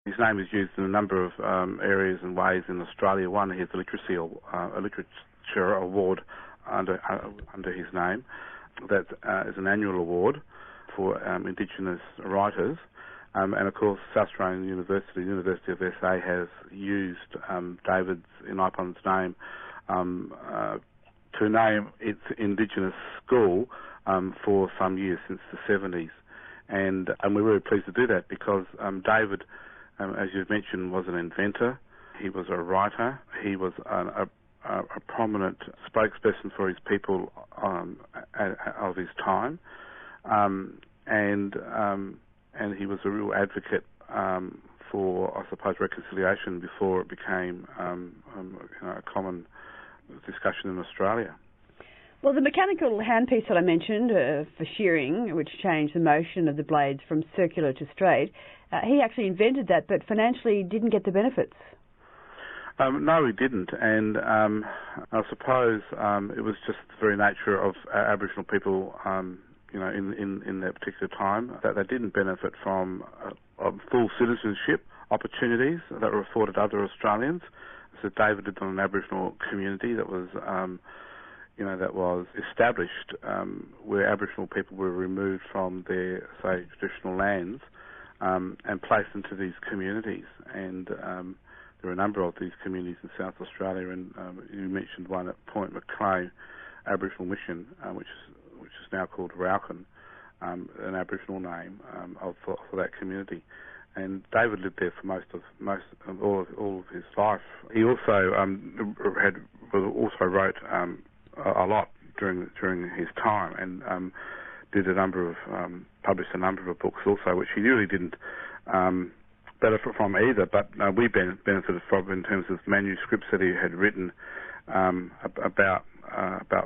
His name is used in a number of areas and ways in Australia. One, he has a literature award under his name. That is an annual award for Indigenous writers. And of course, South Australian University, University of SA, has used David Inaipon's name to name its Indigenous school for some years, since the 70s. And we're really pleased to do that because David, as you've mentioned, was an inventor. He was a writer. He was a prominent spokesperson for his people of his time. And he was a real advocate for, I suppose, reconciliation before it became a common discussion in Australia. Well, the mechanical handpiece that I mentioned for shearing, which changed the motion of the blades from circular to straight, he actually invented that, but financially didn't get the benefits. No, he didn't, and I suppose it was just the very nature of Aboriginal people, in that particular time, that they didn't benefit from full citizenship opportunities that were afforded other Australians. So David lived on an Aboriginal community that was, that was established, where Aboriginal people were removed from their, say, traditional lands and placed into these communities. And there are a number of these communities in South Australia, and you mentioned one at Point Macleay Aboriginal Mission, which is now called Rauken, an Aboriginal name for that community. And David lived there for all of his life. He also wrote a lot during his time, and published a number of books also, which he really didn't benefit from either, but we benefited from in terms of manuscripts that he had written about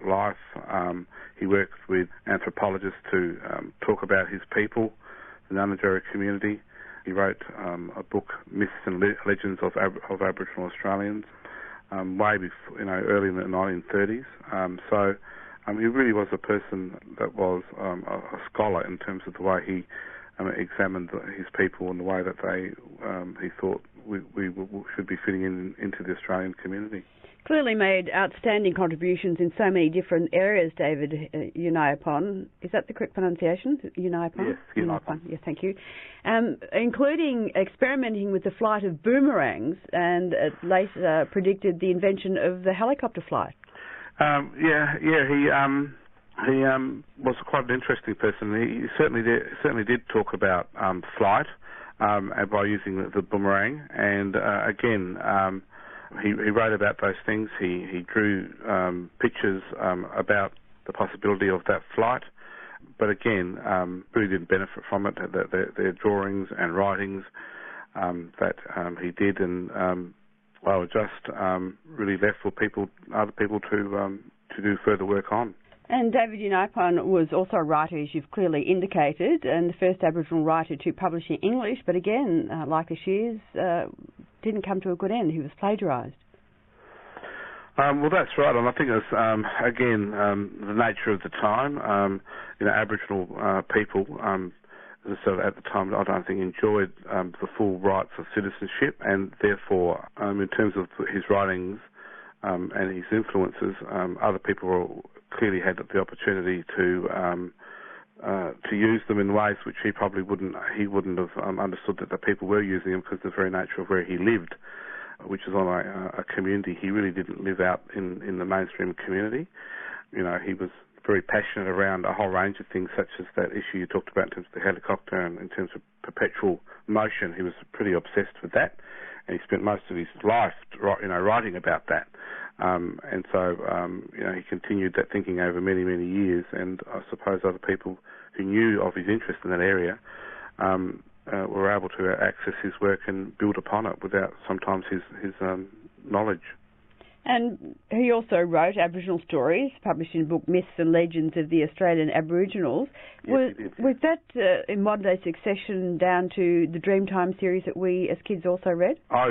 life. He worked with anthropologists to talk about his people, the Nunajara community. He wrote a book, Myths and Legends of Aboriginal Australians, way before, early in the 1930s. So he really was a person that was a scholar in terms of the way he examined his people and the way that he thought we should be fitting into the Australian community. Clearly made outstanding contributions in so many different areas, David Inaipan. Is that the correct pronunciation? Inaipan? Yes, Inaipan. Yes, thank you. Including experimenting with the flight of boomerangs, and later predicted the invention of the helicopter flight. He was quite an interesting person. He certainly did talk about flight by using the boomerang, and again. He wrote about those things. He drew pictures about the possibility of that flight, but again, really didn't benefit from it. Their drawings and writings that he did, and just really left for other people to do further work on. And David Inaipan was also a writer, as you've clearly indicated, and the first Aboriginal writer to publish in English, but again, like the Shears, didn't come to a good end. He was plagiarised. Well, that's right, and I think it's, the nature of the time. Aboriginal people, at the time, I don't think enjoyed the full rights of citizenship, and therefore, in terms of his writings and his influences, other people clearly had the opportunity to use them in ways which he wouldn't have understood that the people were using them, because of the very nature of where he lived, which is on a community. He really didn't live out in the mainstream community. He was very passionate around a whole range of things, such as that issue you talked about in terms of the helicopter and in terms of perpetual motion. He was pretty obsessed with that, and he spent most of his life writing about that. And so he continued that thinking over many, many years, and I suppose other people who knew of his interest in that area were able to access his work and build upon it without sometimes his knowledge. And he also wrote Aboriginal stories, published in the book Myths and Legends of the Australian Aboriginals. Yes, was that in modern day succession down to the Dreamtime series that we as kids also read? I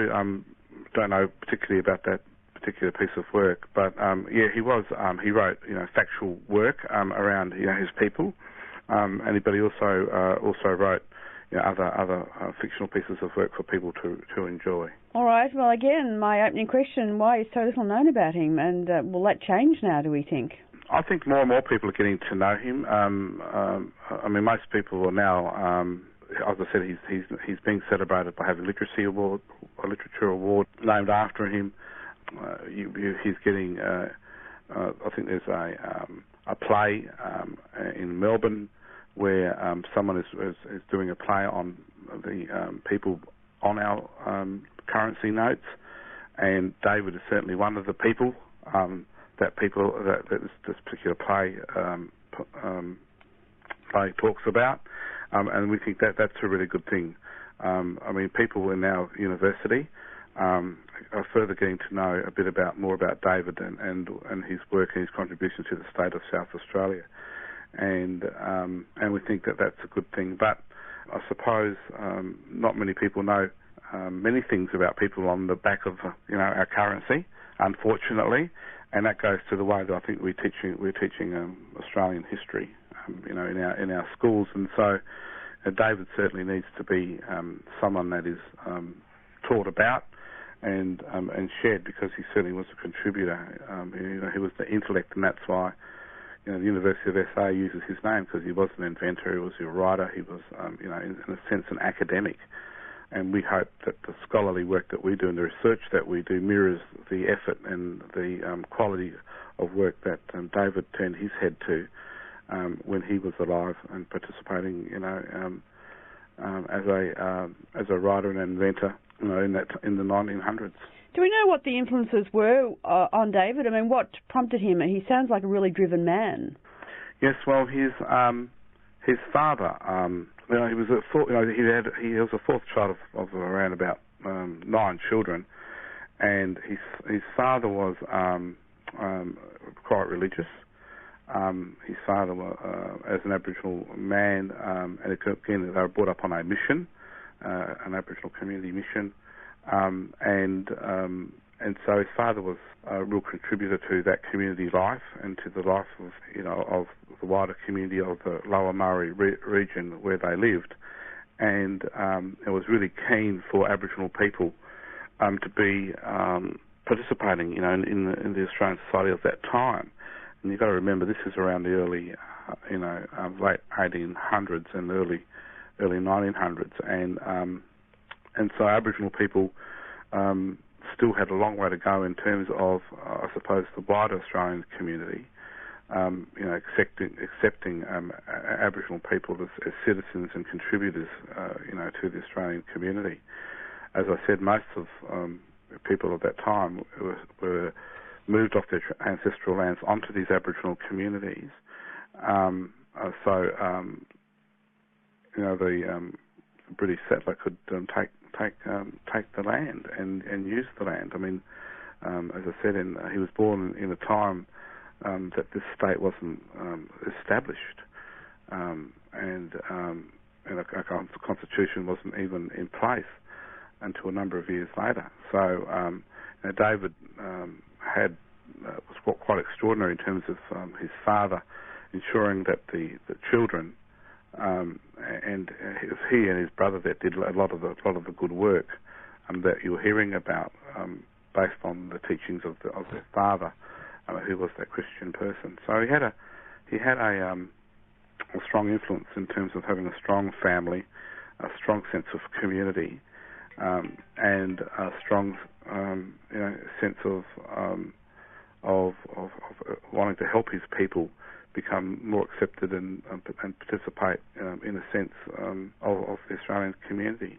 don't know particularly about that particular piece of work, but he wrote factual work around his people, but he also wrote other fictional pieces of work for people to enjoy. All right. Well, again, my opening question: why is so little known about him, and will that change now? Do we think? I think more and more people are getting to know him. I mean, most people are now, as I said, he's being celebrated by having a literature award named after him. He's getting, I think there's a play in Melbourne where someone is doing a play on the people on our currency notes, and David is certainly one of the people that this particular play talks about, and we think that that's a really good thing. I mean, people in our university are further getting to know a bit more about David and his work and his contribution to the state of South Australia, and we think that that's a good thing. But I suppose not many people know many things about people on the back of our currency, unfortunately. And that goes to the way that I think we're teaching Australian history, in our schools. And so David certainly needs to be someone that is taught about and shared, because he certainly was a contributor. He was the intellect, and that's why the University of SA uses his name, because he was an inventor, he was a writer, he was in a sense an academic. And we hope that the scholarly work that we do and the research that we do mirrors the effort and the quality of work that David turned his head to when he was alive and participating, as a writer and inventor, in the 1900s. Do we know what the influences were on David? I mean, what prompted him? He sounds like a really driven man. Yes, well, his father. He was he was a fourth child of around about 9 children, and his father was quite religious. His father was, as an Aboriginal man, and again they were brought up on a mission, an Aboriginal community mission, and so his father was a real contributor to that community life and to the life of of the wider community of the Lower Murray region where they lived, and it was really keen for Aboriginal people to be participating, in the Australian society of that time. And you've got to remember, this is around the early, late 1800s and early 1900s, and so Aboriginal people still had a long way to go in terms of, I suppose, the wider Australian community, accepting Aboriginal people as citizens and contributors, to the Australian community. As I said, most of people at that time were moved off their ancestral lands onto these Aboriginal communities. The British settler could take the land and use the land. I mean, as I said, he was born in a time that this state wasn't established, and a constitution wasn't even in place until a number of years later. So David was quite extraordinary in terms of his father ensuring that the children, and it was he and his brother that did a lot of the good work that you were hearing about, based on the teachings of their father, who was that Christian person. So he had a strong influence in terms of having a strong family, a strong sense of community, and a strong sense of wanting to help his people become more accepted and participate in a sense of the Australian community.